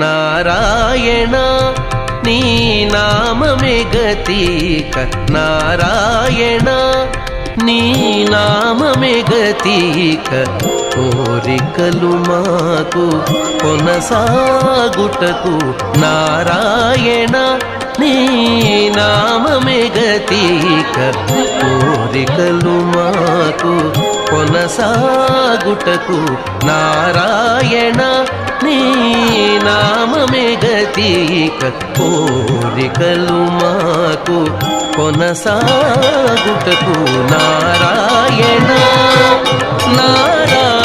నారాయణ నీ నామమే గతిక నారాయణ నీ నామమే గతిక కోరికలు మాకు కొనసాగుటకు నారాయణ నీ నామమే గతిక కోరికలు మాకు కొనసాగుటకు నారాయణ నీ నామమే గతిక కోరికలు మాకు కొనసాగుటకు నారాయణ నారాయణ